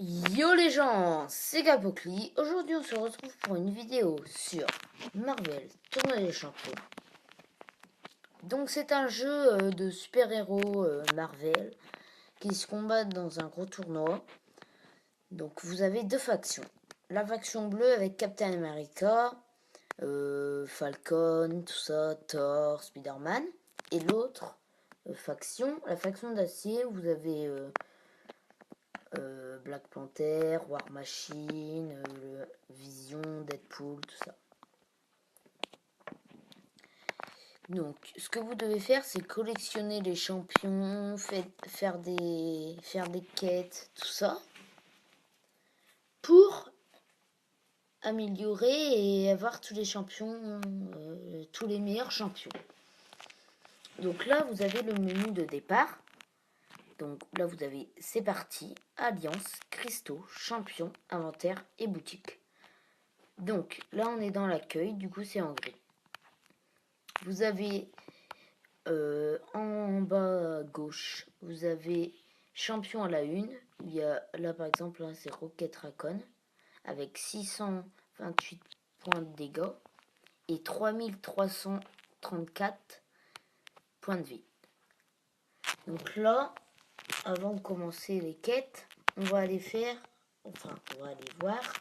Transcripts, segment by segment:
Yo les gens, c'est Gapocli. Aujourd'hui on se retrouve pour une vidéo sur Marvel, Tournoi des Champions. Donc c'est un jeu de super-héros Marvel qui se combattent dans un gros tournoi. Donc vous avez deux factions. La faction bleue avec Captain America, Falcon, tout ça, Thor, Spider-Man. Et l'autre faction, la faction d'acier, vous avez Black Panther, War Machine, Vision, Deadpool, tout ça. Donc, ce que vous devez faire, c'est collectionner les champions, faire des quêtes, tout ça, pour améliorer et avoir tous les champions, tous les meilleurs champions. Donc là, vous avez le menu de départ. Donc là, vous avez c'est parti, alliance, cristaux, champions, inventaire et boutique. Donc là, on est dans l'accueil, du coup, c'est en gris. Vous avez en bas à gauche, vous avez champion à la une. Il y a là par exemple, là, c'est Rocket Raccoon avec 628 points de dégâts et 3334 points de vie. Donc là, avant de commencer les quêtes, on va aller voir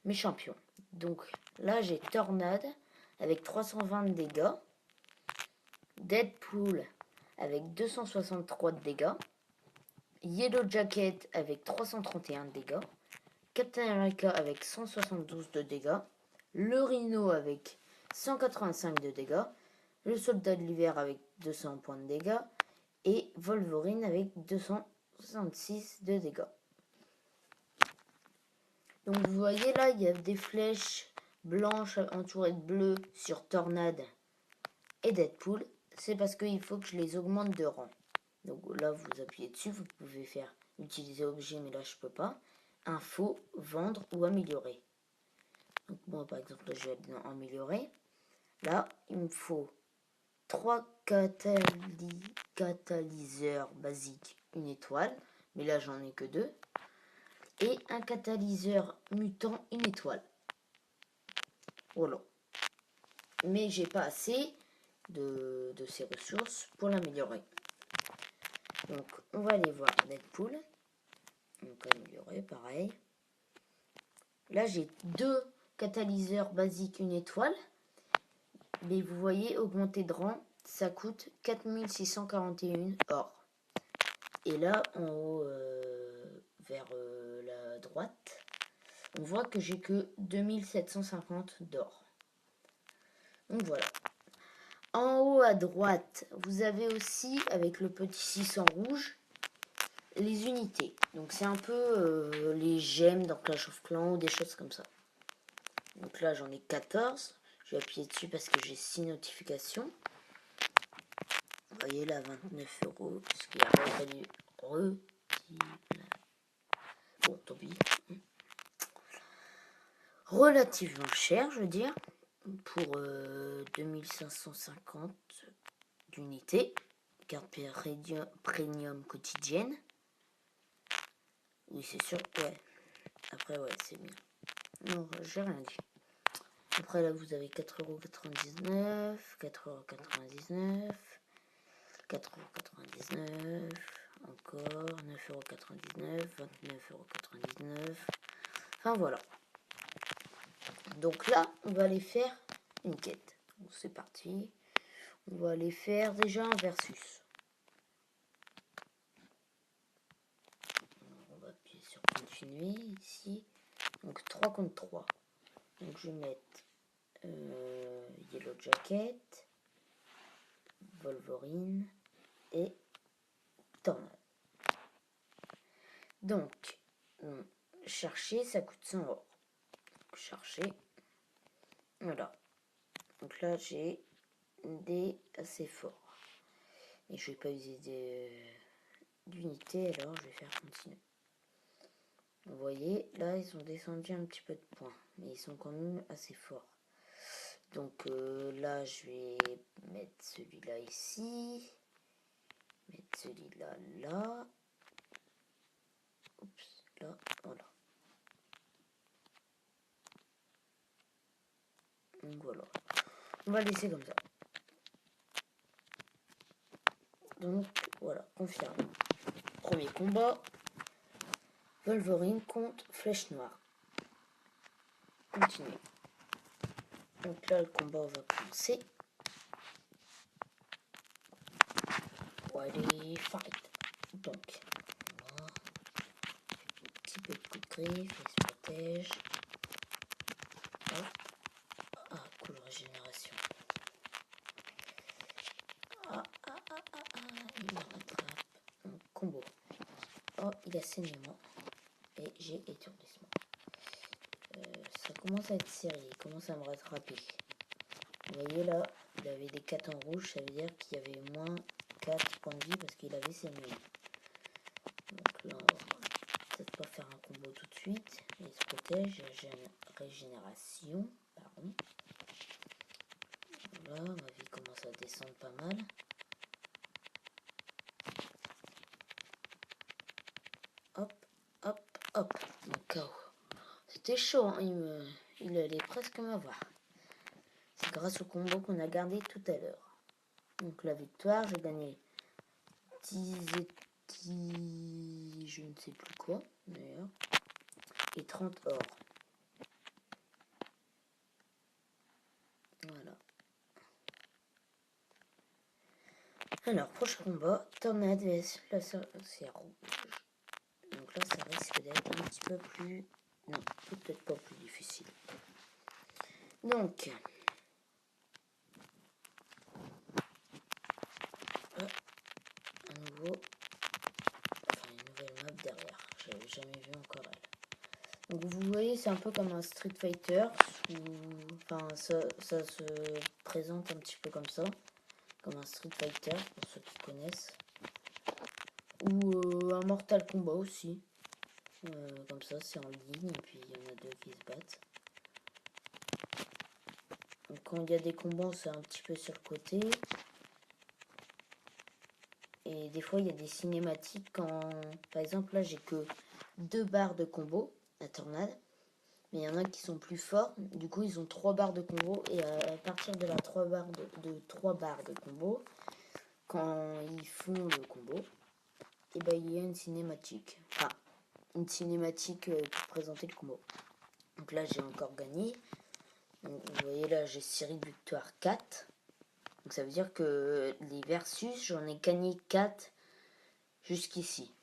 mes champions. Donc là, j'ai Tornade avec 320 de dégâts. Deadpool avec 263 de dégâts, Yellow Jacket avec 331 de dégâts, Captain America avec 172 de dégâts, le Rhino avec 185 de dégâts, le Soldat de l'hiver avec 200 points de dégâts et Wolverine avec 266 de dégâts. Donc vous voyez là, il y a des flèches blanches entourées de bleu sur Tornade et Deadpool. C'est parce qu'il faut que je les augmente de rang. Donc là, vous appuyez dessus, vous pouvez faire utiliser objet, mais là, je peux pas. Info, vendre ou améliorer. Donc moi, par exemple, là, je vais être dans améliorer. Là, il me faut 3 catalyseurs basiques, une étoile. Mais là, j'en ai que 2. Et un catalyseur mutant, une étoile. Voilà. Mais j'ai pas assez de ces ressources pour l'améliorer. Donc, on va aller voir Deadpool. Donc, améliorer, pareil. Là, j'ai 2 catalyseurs basiques, une étoile. Mais vous voyez, augmenter de rang, ça coûte 4641 or. Et là, en haut, vers la droite, on voit que j'ai que 2750 d'or. Donc voilà. En haut à droite, vous avez aussi, avec le petit 6 en rouge, les unités. Donc c'est un peu les gemmes dans Clash of Clans ou des choses comme ça. Donc là j'en ai 14. Je vais appuyer dessus parce que j'ai 6 notifications. Vous voyez là 29 €. Ce qui est bon, tant pis. Relativement cher, je veux dire. Pour 2550 d'unités. Carte premium quotidienne. Oui, c'est sûr. Ouais. Après, ouais, c'est bien. Non, j'ai rien dit. Après, là, vous avez 4,99 €, 4,99 €, 4,99 €, encore 9,99 €, 29,99 €. Enfin, voilà. Donc là, on va aller faire une quête. Donc, c'est parti. On va aller faire déjà un versus. On va appuyer sur continuer ici. Donc 3 contre 3. Donc je vais mettre Yellow Jacket, Wolverine et Tornade. Donc, chercher, ça coûte 100 €. Chercher. Voilà. Donc là, j'ai des assez forts. Et je vais pas user d'unités, alors je vais faire continuer. Vous voyez, là, ils ont descendu un petit peu de points. Mais ils sont quand même assez forts. Donc là, je vais mettre celui-là ici. Mettre celui-là là. Oups, là, Donc voilà. On va laisser comme ça. Donc voilà, confirme. Premier combat. Wolverine contre Flèche Noire. Continuer. Donc là, le combat va commencer. Allez, fight. Donc, voilà. Un petit peu de coup de griffe, il se protège. Hop. Ah, cool régénération. Il me rattrape. Donc, combo. Oh, il a saignement. Et j'ai étourdissement. Ça commence à être serré, il commence à me rattraper. Vous voyez là, il avait des 4 en rouge, ça veut dire qu'il y avait moins 4 points de vie parce qu'il avait saigné. Donc là, on va peut-être pas faire un combo tout de suite. Il se protège, j'ai une régénération. Pardon. Voilà, ma vie commence à descendre pas mal. Hop, hop, hop. Mon KO. C'était chaud, hein. Il allait presque m'avoir. C'est grâce au combo qu'on a gardé tout à l'heure. Donc la victoire, j'ai gagné 10 et 10, je ne sais plus quoi d'ailleurs, et 30 or. Voilà. Alors, prochain combat, Tornade vs la sorcière rouge. Donc là, ça risque d'être un petit peu plus... Non, peut-être pas plus difficile. Donc... à nouveau... Enfin, une nouvelle map derrière. J'avais jamais vu encore elle. Donc vous voyez, c'est un peu comme un Street Fighter. Enfin, ça se présente un petit peu comme ça. Comme un Street Fighter, pour ceux qui connaissent. Ou un Mortal Kombat aussi. Comme ça, c'est en ligne, et puis il y en a deux qui se battent. Donc quand il y a des combats, c'est un petit peu sur le côté. Et des fois, il y a des cinématiques quand... Par exemple, là, j'ai que 2 barres de combo, la tornade. Mais il y en a qui sont plus forts. Du coup, ils ont 3 barres de combo. Et à partir de la 3 barres de combo, quand ils font le combo, et ben il y a une cinématique. Enfin, une cinématique pour présenter le combo. Donc là, j'ai encore gagné. Donc, vous voyez là, j'ai série de victoire 4. Donc ça veut dire que les versus, j'en ai gagné 4 jusqu'ici.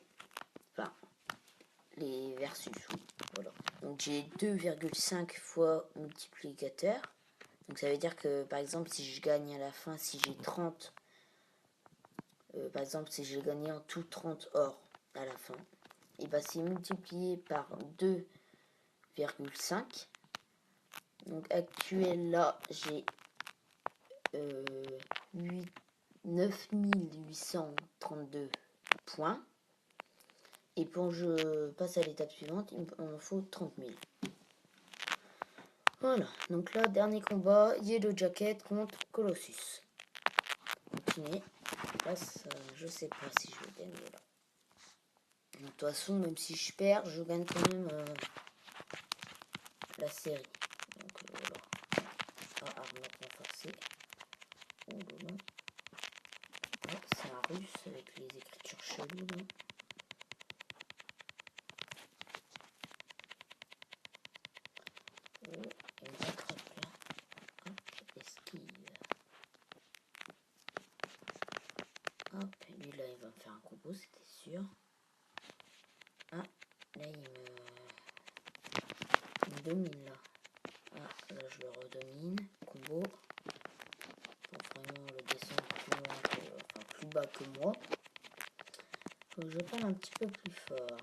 Enfin, les versus, oui. Voilà. Donc j'ai 2,5 fois multiplicateur. Donc ça veut dire que par exemple, si je gagne à la fin, si j'ai 30, par exemple, si j'ai gagné en tout 30 or à la fin, et ben c'est multiplié par 2,5. Donc actuel là, j'ai 9832 points. Et pour que je passe à l'étape suivante, il me faut 30 000. Voilà, donc là, dernier combat, Yellow Jacket contre Colossus. Continuez. Là, ça, je sais pas si je vais gagner là. De toute façon, même si je perds, je gagne quand même la série. Donc voilà. Ah, armure renforcée. Oh là là. Ah, c'est un russe avec les écritures cheloues là. Oh, il me rattrape là. Hop, esquive. Hop, lui là il va me faire un combo, c'était sûr. Ah, là il me domine là. Ah, là je le redomine. Combo. Pour vraiment le descendre plus loin que, enfin, plus bas que moi. Faut que je parle un petit peu plus fort.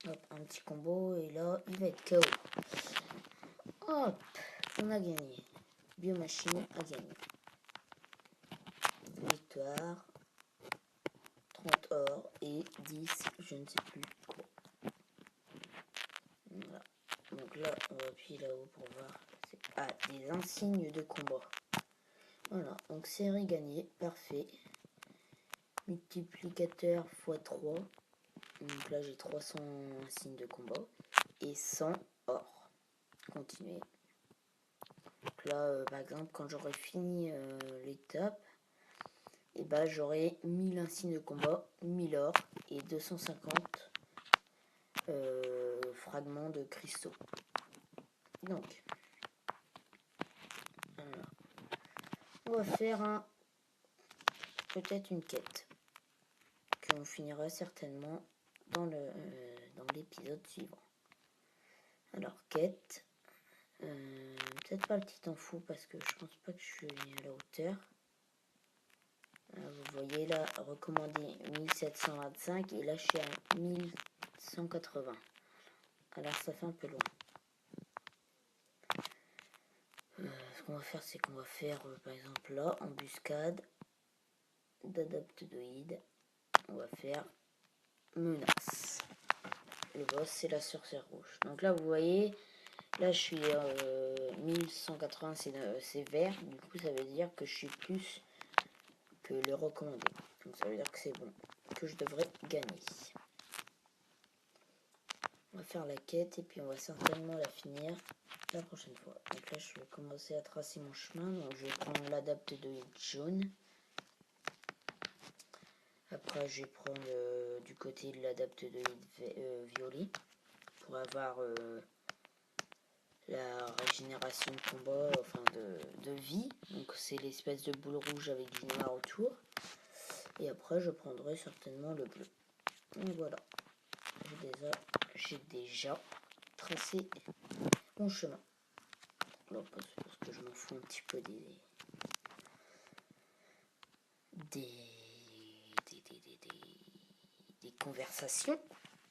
Hop, un petit combo et là il va être KO. Hop, on a gagné. Biomachine a gagné. Victoire. 30 or et 10, je ne sais plus quoi. Voilà. Donc là, on va appuyer là-haut pour voir. Ah, des insignes de combat. Voilà, donc série gagnée, parfait. Multiplicateur x 3. Donc là, j'ai 300 insignes de combat et 100 or. continuer. Donc là, par exemple, quand j'aurai fini l'étape, et bah j'aurai 1000 insignes de combat, 1000 or et 250 fragments de cristaux. Donc, voilà. On va faire peut-être une quête qu'on finira certainement dans l'épisode suivant. Alors, quête. Peut-être pas le titan fou parce que je pense pas que je suis à la hauteur. Vous voyez là, recommandé 1725 et là je suis à 1180. Alors ça fait un peu loin. Ce qu'on va faire, c'est qu'on va faire par exemple là, embuscade d'adaptoïdes. On va faire menace. Le boss, c'est la sorcière rouge. Donc là, vous voyez, là je suis 1180, c'est vert. Du coup, ça veut dire que je suis plus que le recommandé. Donc ça veut dire que c'est bon, que je devrais gagner. On va faire la quête et puis on va certainement la finir la prochaine fois. Donc là, je vais commencer à tracer mon chemin. Donc je vais prendre l'adaptoïde jaune. Après, je vais prendre du côté de l'adaptoïde violet pour avoir la régénération de combat, enfin de vie. Donc c'est l'espèce de boule rouge avec du noir autour. Et après, je prendrai certainement le bleu. Et voilà. J'ai déjà tracé mon chemin. Là, parce que je m'en fous un petit peu des conversations.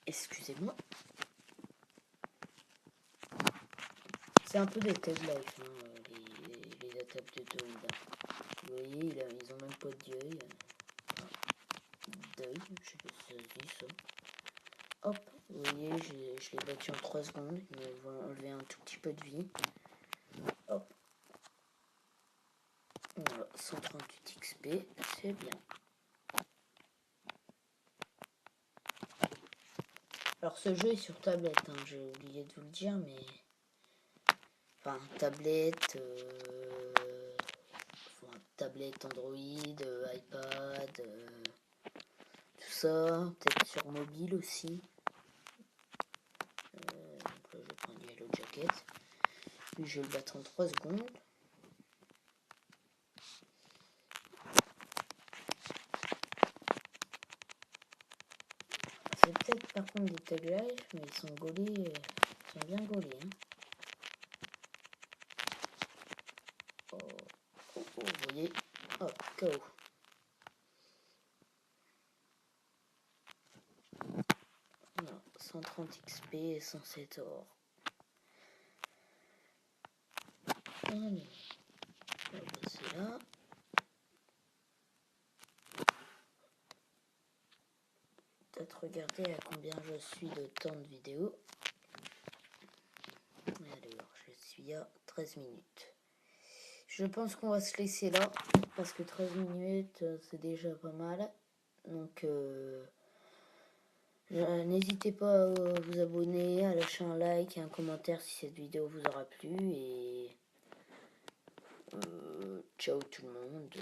Excusez-moi. C'est un peu des tag life, hein, les attaques de Doïda. Vous voyez, ils ont même pas d'œil. D'œil, je sais pas si ça se dit ça. Hop, vous voyez, je l'ai battu en 3 secondes. Ils vont enlever un tout petit peu de vie. Hop. Voilà, 138 XP, c'est bien. Alors ce jeu est sur tablette, hein, j'ai oublié de vous le dire, mais... Enfin, tablette, tablette Android, iPad, tout ça, peut-être sur mobile aussi. Donc là, je vais prendre du Hello Jacket. Puis je vais le battre en 3 secondes. C'est peut-être par contre des tag life, mais ils sont gaulés, ils sont bien gaulés. Hein. Oh, vous voyez, hop, KO. Voilà, 130 XP et 107 or. Allez, on va passer là. Peut-être regarder à combien je suis de temps de vidéo. Alors, je suis à 13 minutes. Je pense qu'on va se laisser là, parce que 13 minutes, c'est déjà pas mal. Donc, n'hésitez pas à vous abonner, à lâcher un like et un commentaire si cette vidéo vous aura plu. Et ciao tout le monde.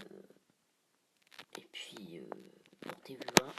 Et puis, portez-vous bien.